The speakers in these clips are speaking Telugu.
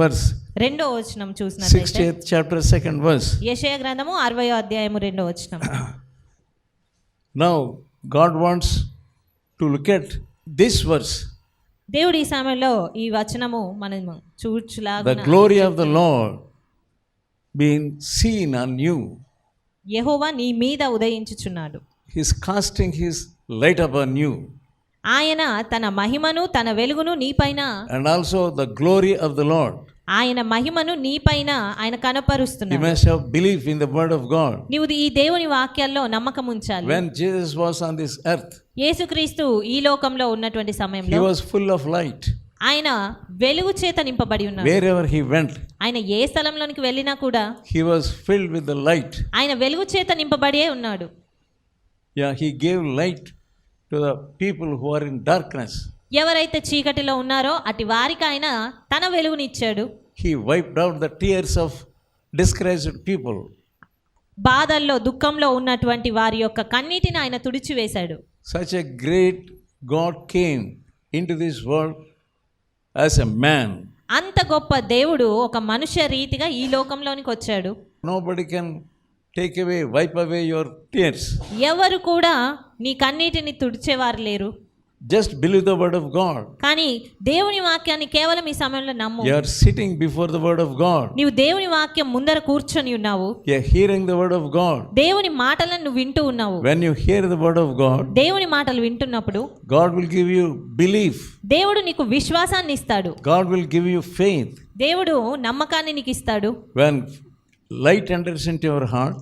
verse. రెండో వచనం చూసినట్లయితే 60th chapter 2nd verse. యెషయా గ్రంథము 60వ అధ్యాయము రెండో వచనం. Now God wants to look at this verse. దేవుడు ఈ సమయంలో ఈ వచనము మనం చూచులాగా The glory of the Lord being seen on you. యెహోవా నీ మీద ఉదయించుచున్నాడు. He is casting his light upon you. ఆయన తన మహిమను తన వెలుగును నీపైన, And also the glory of the Lord. ఆయన మహిమను నీపైన ఆయన You కనపరుస్తున్నాడు. must have belief in the word of God. నీవు ఈ దేవుని వాక్యాల్లో నమ్మకం ఉంచాలి. When Jesus was on this earth, యేసుక్రీస్తు ఈ లోకంలో ఉన్నటువంటి he సమయంలో was full of light. ఆయన వెలుగు చేత నింపబడి ఉన్నాడు. Wherever he went, ఆయన ఏ స్థలంలోనికి వెళ్ళినా కూడా he was filled with the light. ఆయన వెలుగు చేత నింపబడే ఉన్నాడు. Yeah, he gave light to the people who are in darkness. ఎవరైతే చీకటిలో ఉన్నారో అటు వారికి ఆయన తన వెలుగునిచ్చాడు. He wiped out the tears of discouraged people. బాధల్లో దుఃఖంలో ఉన్నటువంటి వారి యొక్క కన్నీటిని ఆయన తుడిచివేశాడు. Such a great God came into this world as a man. అంత గొప్ప దేవుడు ఒక మనుష్య రీతిగా ఈ లోకంలోనికి వచ్చాడు. Nobody can wipe away your tears. ఎవరు కూడా నీ కన్నీటిని తుడిచేవారు లేరు. Just believe the word of God. కానీ దేవుని వాక్యాన్ని కేవలం ఈ సమయంలో నమ్ము. You are sitting before the word of God. నీవు దేవుని వాక్యం ముందర కూర్చొని ఉన్నావు. You are hearing the word of God. దేవుని మాటలను నువ్వు వింటూ ఉన్నావు. When you hear the word of God, దేవుని మాటలు వింటున్నప్పుడు God will give you belief. దేవుడు నీకు విశ్వాసాన్ని ఇస్తాడు. God will give you faith. దేవుడు నమ్మకాన్ని నీకు ఇస్తాడు. When light enters into your heart,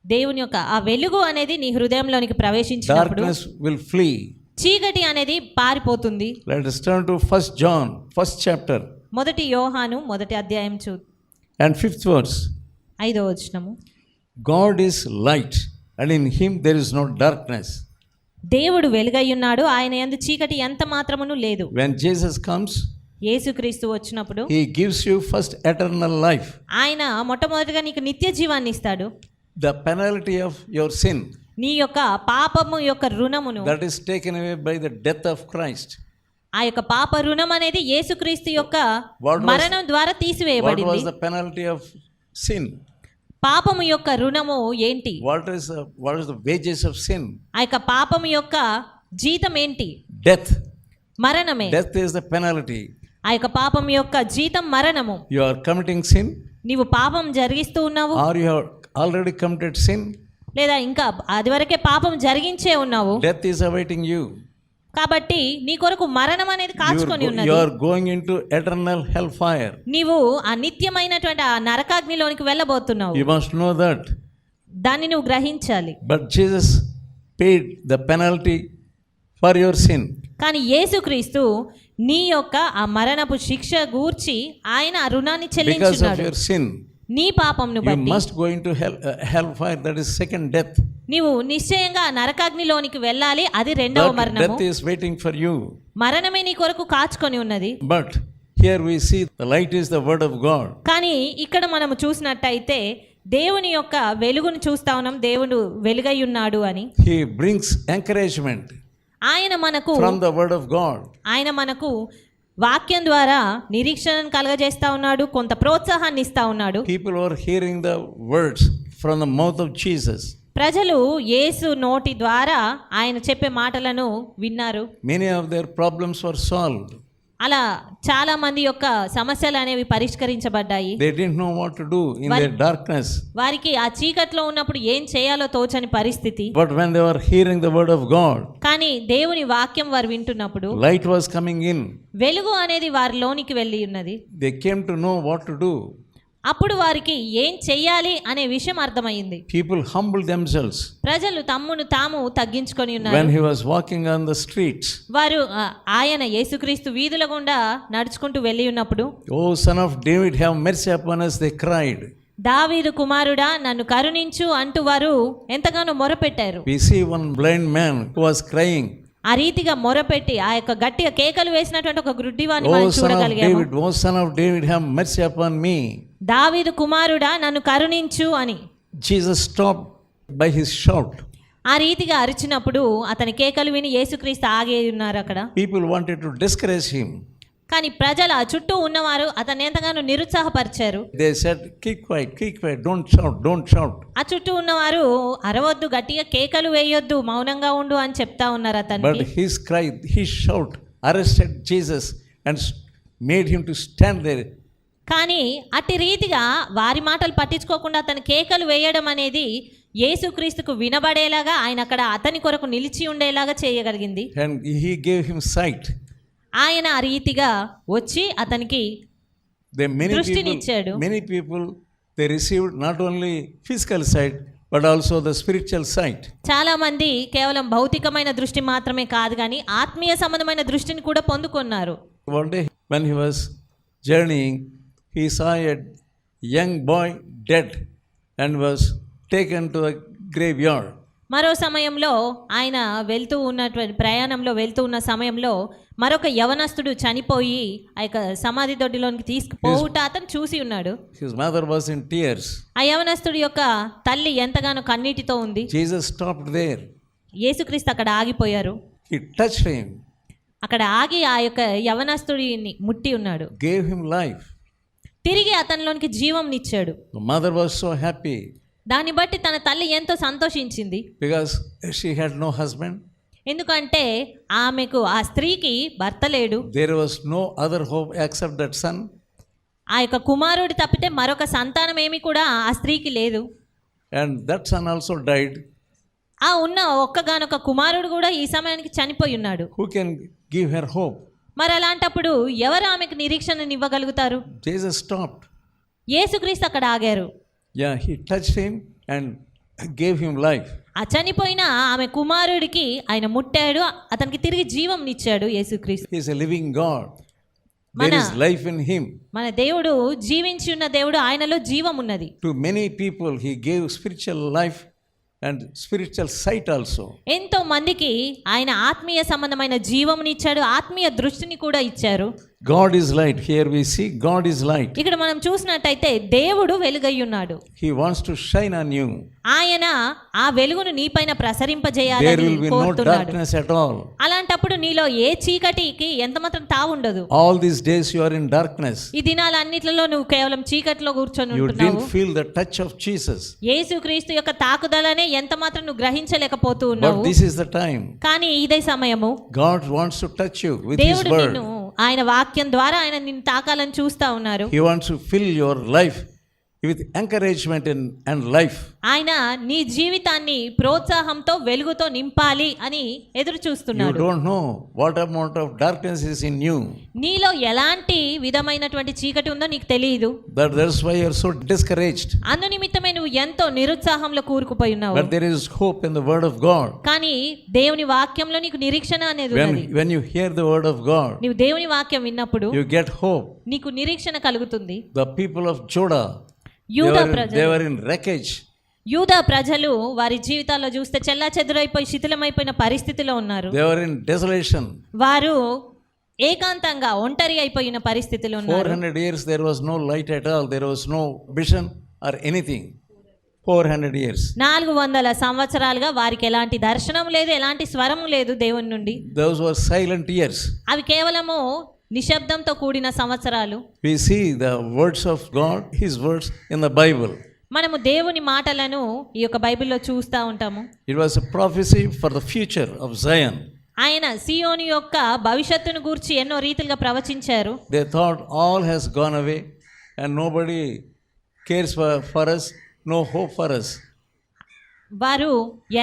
దేవుని యొక్క ఆ వెలుగు అనేది నీ హృదయంలోనికి ప్రవేశించినప్పుడు darkness will flee. చీకటి అనేది పారిపోతుంది. Let us turn to 1 John, 1st chapter మొదటి యోహాను మొదటి అధ్యాయం and 5th verse. 5వ వచనము. God is light, and in him there is no darkness. దేవుడు వెలుగయ్యున్నాడు, ఆయన యందు చీకటి ఎంత మాత్రమును లేదు. When Jesus comes, యేసుక్రీస్తు వచ్చినప్పుడు he gives you first eternal life. ఆయన మొట్టమొదటిగా నీకు నిత్య జీవాన్ని ఇస్తాడు. The penalty of your sin, నీ యొక్క పాపము యొక్క రుణమును, that is taken away by the death of Christ. ఆ యొక్క పాప రుణం అనేది యేసుక్రీస్తు యొక్క What was- మరణం ద్వారా What తీసివేయబడింది. was the penalty of sin? పాపము యొక్క రుణము ఏంటి? What is the wages of sin? ఆ యొక్క పాపము యొక్క జీతం ఏంటి? Death. మరణమే. Death is the penalty. ఆ యొక్క పాపం యొక్క జీతం మరణము. You are committing sin, నీవు పాపం జరిగిస్తూ ఉన్నావు, or you have already committed sin. లేదా ఇంకా అది వరకే పాపం జరిగించే ఉన్నావు. Death is awaiting you. కాబట్టి నీ కొరకు మరణం అనేది కాచుకొని You ఉన్నది. are going into eternal hellfire. నీవు ఆ నిత్యమైనటువంటి ఆ నరకాగ్నిలోనికి వెళ్ళబోతున్నావు. You must know that. దాన్ని నువ్వు గ్రహించాలి. But Jesus paid the penalty for your sin. కానీ యేసుక్రీస్తు నీ యొక్క ఆ మరణపు శిక్ష గూర్చి ఆయన ఆ రుణాన్ని Because of చెల్లించున్నాడు. your sin, నీ పాపంను you బట్టి must go into hellfire, that is second death. నీవు నిశ్చయంగా నరకాగ్నిలోనికి వెళ్ళాలి, అది రెండవ That మరణము. death is waiting for you. మరణమే నీ కొరకు కాచుకొని ఉన్నది. But here we see the light is the word of God. కానీ ఇక్కడ మనము చూసినట్టయితే దేవుని యొక్క వెలుగును చూస్తా ఉన్నాం. దేవుడు వెలుగై ఉన్నాడు అని. He brings encouragement ఆయన మనకు from the word of God. ఆయన మనకు వాక్యం ద్వారా నిరీక్షణను కలగజేస్తా ఉన్నాడు, కొంత ప్రోత్సాహాన్ని ఇస్తా ఉన్నాడు. People were hearing the words from the mouth of Jesus. ప్రజలు యేసు నోటి ద్వారా ఆయన చెప్పే మాటలను విన్నారు. Many of their problems were solved. అలా చాలా మంది యొక్క సమస్యలు అనేవి పరిష్కరించబడ్డాయి. They didn't know what to do in their darkness. వారికి ఆ చీకట్లో ఉన్నప్పుడు ఏం చేయాలో తోచని పరిస్థితి. But when they were hearing the word of God, కానీ దేవుని వాక్యం వారు వింటున్నప్పుడు light was coming in. వెలుగు అనేది వారిలోనికి వెళ్ళి ఉన్నది. They came to know what to do. అప్పుడు వారికి ఏం చెయ్యాలి అనే విషయం అర్థమైంది. People humbled themselves ప్రజలు తమ్మును తాము తగ్గించుకొని when ఉన్నారు. he was walking on the streets. వారు ఆయన యేసుక్రీస్తు వీధుల గుండా నడుచుకుంటూ వెళ్ళి ఉన్నప్పుడు, "Oh son of David, have mercy upon us," they cried. దావీదు కుమారుడా నన్ను కరుణించు అంటూ వారు ఎంతగానో మొరపెట్టారు. We see one blind man who was crying, ఆ రీతిగా మొరపెట్టి ఆ యొక్క గట్టిగా కేకలు వేసినటువంటి ఒక గుడ్డివాన్ని "Oh మనం son of చూడగలిగాము. David, oh son of David, have mercy upon me." దావీదు కుమారుడా నన్ను కరుణించు అని. Jesus stopped by his shout. ఆ రీతిగా అరిచినప్పుడు అతని కేకలు విని యేసుక్రీస్తు ఆగి ఉన్నారు అక్కడ. People wanted to discourage him. కానీ ప్రజల చుట్టూ ఉన్నవారు అతన్ని ఎంతగానో నిరుత్సాహపరిచారు. They said, keep quiet, don't shout. ఆ చుట్టూ ఉన్నవారు అరవద్దు, గట్టిగా కేకలు వేయొద్దు, మౌనంగా ఉండు అని చెప్తా ఉన్నారు But అతనికి. his cry, his shout arrested Jesus and made him to stand there. కానీ అట్టి రీతిగా వారి మాటలు పట్టించుకోకుండా అతని కేకలు వేయడం అనేది యేసుక్రీస్తుకు వినబడేలాగా, ఆయన అక్కడ అతని కొరకు నిలిచి ఉండేలాగా చేయగలిగింది. And he gave him sight. ఆయన ఆ రీతిగా వచ్చి అతనికి దృష్టినిచ్చాడు. Many people they received not only physical sight but also the spiritual sight. చాలా మంది కేవలం భౌతికమైన దృష్టి మాత్రమే కాదు కానీ ఆత్మీయ సంబంధమైన దృష్టిని కూడా పొందుకున్నారు. One day when he was journeying, he saw a young boy dead and was taken to a graveyard. మరో సమయంలో ఆయన ప్రయాణంలో వెళ్తూ ఉన్న సమయంలో మరొక యవనస్తుడు చనిపోయి ఆ యొక్క సమాధి దొడ్డిలోనికి తీసుకుపోవుట అతను చూసి ఉన్నాడు. His mother was in tears. ఆ యవనస్తుడి యొక్క తల్లి ఎంతగానో కన్నీటితో ఉంది. Jesus stopped there. యేసుక్రీస్తు అక్కడ ఆగిపోయారు. He touched him, అక్కడ ఆగి ఆ యొక్క యవనస్తుడిని ముట్టి ఉన్నాడు. gave him life. తిరిగి అతనిలోనికి జీవంనిచ్చాడు. The mother was so happy దాన్ని బట్టి తన తల్లి ఎంతో సంతోషించింది. because she had no husband. ఎందుకంటే ఆమెకు, ఆ స్త్రీకి భర్త లేడు. There was no other hope except that son. ఆ యొక్క కుమారుడి తప్పితే మరొక సంతానం ఏమీ కూడా ఆ స్త్రీకి లేదు. And that son also died. ఆ ఉన్న ఒక్కగానొక కుమారుడు కూడా ఈ సమయానికి చనిపోయి ఉన్నాడు. Who can give her hope? మరి అలాంటప్పుడు ఎవరు ఆమెకు నిరీక్షణను ఇవ్వగలుగుతారు? Jesus stopped. యేసుక్రీస్తు అక్కడ ఆగారు. Yeah, he touched him and gave him life. ఆ చనిపోయిన ఆమె కుమారుడికి ఆయన ముట్టాడు, అతనికి తిరిగి జీవంనిచ్చాడు యేసుక్రీస్తు. He is a living God. There is life in him. మన దేవుడు జీవించి ఉన్న దేవుడు, ఆయనలో జీవం ఉన్నది. To many people he gave spiritual life and spiritual sight also. ఎంతో మందికి ఆయన ఆత్మీయ సంబంధమైన జీవమునిచ్చాడు, ఆత్మీయ దృష్టిని కూడా ఇచ్చారు. God is light. Here we see God is light. ఇక్కడ మనం చూసినట్టయితే దేవుడు వెలుగై ఉన్నాడు. He wants to shine on you. ఆయన ఆ వెలుగును నీపైన There ప్రసరింపజేయాలని will be no కోరుతున్నాడు. darkness at all. అలాంటప్పుడు నీలో ఏ చీకటికి ఎంత మాత్రం తావుండదు. All these days you are in darkness. ఈ దినాలన్నిటిలో నువ్వు కేవలం చీకటిలో కూర్చొని You ఉంటున్నావు. didn't feel the touch of Jesus. యేసుక్రీస్తు యొక్క తాకుదలనే ఎంత మాత్రం నువ్వు గ్రహించలేకపోతూ ఉన్నావు. But this is the time. కానీ ఇదే సమయము. God wants to touch you with His దేవుడు word. నిన్ను ఆయన వాక్యం ద్వారా ఆయన నిన్ను తాకాలని చూస్తా ఉన్నారు. He wants to fill your life with encouragement and life. ఆయన నీ జీవితాన్ని ప్రోత్సాహంతో, వెలుగుతో నింపాలి అని ఎదురు You చూస్తున్నాడు. don't know what amount of darkness is in you. నీలో ఎలాంటి విధమైనటువంటి చీకటి ఉందో నీకు తెలియదు. That's why you are so discouraged. అందు నిమిత్తమే నువ్వు ఎంతో నిరుత్సాహంలో కూరుకుపోయి ఉన్నావు. But there is hope in the word of God. కానీ దేవుని వాక్యంలో నీకు నిరీక్షణ అనేది ఉన్నది. When you hear the word of God, నీవు దేవుని వాక్యం విన్నప్పుడు you get hope. నీకు నిరీక్షణ కలుగుతుంది. The people of Judah, they were in wreckage. యూదా ప్రజలు వారి జీవితాల్లో చూస్తే చెల్లాచెదురైపోయి శిథిలమైపోయిన పరిస్థితిలో ఉన్నారు. They were in desolation. వారు ఏకాంతంగా ఒంటరి అయిపోయిన పరిస్థితిలో ఉన్నారు. 400 years there was no light at all. There was no vision or anything. 400 years. 400 సంవత్సరాలుగా వారికి ఎలాంటి దర్శనం లేదు, ఎలాంటి స్వరం లేదు దేవుని నుండి. Those were silent years. అవి కేవలము నిశ్శబ్దంతో కూడిన సంవత్సరాలు. We see the words of God, His words in the Bible. మనము దేవుని మాటలను ఈ యొక్క బైబిల్లో చూస్తూ ఉంటాము. It was a prophecy for the future of Zion. ఆయన సియోను యొక్క భవిష్యత్తును గూర్చి ఎన్నో రీతిగా ప్రవచించారు. They thought all has gone away and nobody cares for us, no hope for us. వారు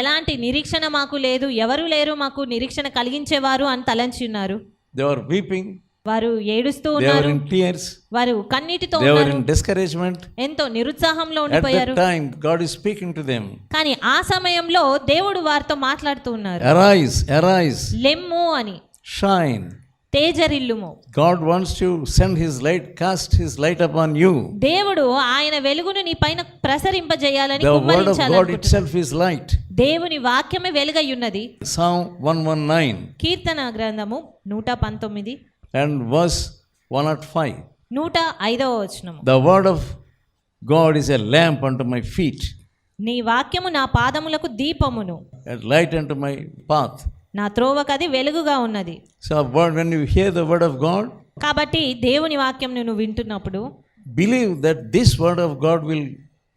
ఎలాంటి నిరీక్షణ మాకు లేదు, ఎవరు లేరు మాకు నిరీక్షణ కలిగించేవారు అని తలంచి ఉన్నారు. They were weeping. వారు ఏడుస్తూ They were ఉన్నారు. in tears. వారు కన్నీటితో They were ఉన్నారు. in discouragement. ఎంతో నిరుత్సాహంలో At ఉండిపోయారు. that time, God is speaking to them. కానీ ఆ సమయంలో దేవుడు వారితో మాట్లాడుతూ ఉన్నారు. Arise, arise, లెమ్ము అని, shine. తేజరిల్లుము. God wants to send His light, cast His light upon you. దేవుడు ఆయన వెలుగును నీ పైన ప్రసరింపజేయాలని The word of God కుమ్మరించాలనుకుంటున్నాడు. itself is light. దేవుని వాక్యమే వెలుగై ఉన్నది. Psalm 119 కీర్తన గ్రంథము 119 and verse 105. 105వ వచనము. The word of God is a lamp unto my feet, నీ వాక్యము నా పాదములకు దీపమును, a light unto my path. నా త్రోవకది వెలుగుగా ఉన్నది. So when you hear the word of God, కాబట్టి దేవుని వాక్యం నువ్వు వింటున్నప్పుడు believe that this word of God will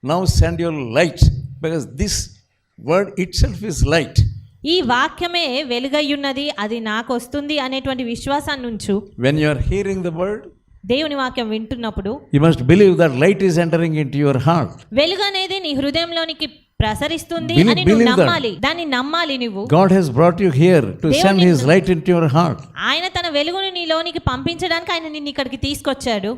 now send you light, because this word itself is light. ఈ వాక్యమే వెలుగయ్యున్నది, అది నాకు వస్తుంది అనేటువంటి విశ్వాసాన్ని ఉంచు. When you are hearing the word, దేవుని వాక్యం వింటున్నప్పుడు you must believe that light is entering into your heart. వెలుగు అనేది నీ హృదయంలోనికి ప్రసరిస్తుంది Believe- అని నువ్వు believe that. నమ్మాలి, దాన్ని నమ్మాలి నువ్వు. God has brought you here to దేవుని- send His light into your heart. ఆయన తన వెలుగుని నీలోనికి పంపించడానికి ఆయన నిన్ను ఇక్కడికి తీసుకొచ్చాడు.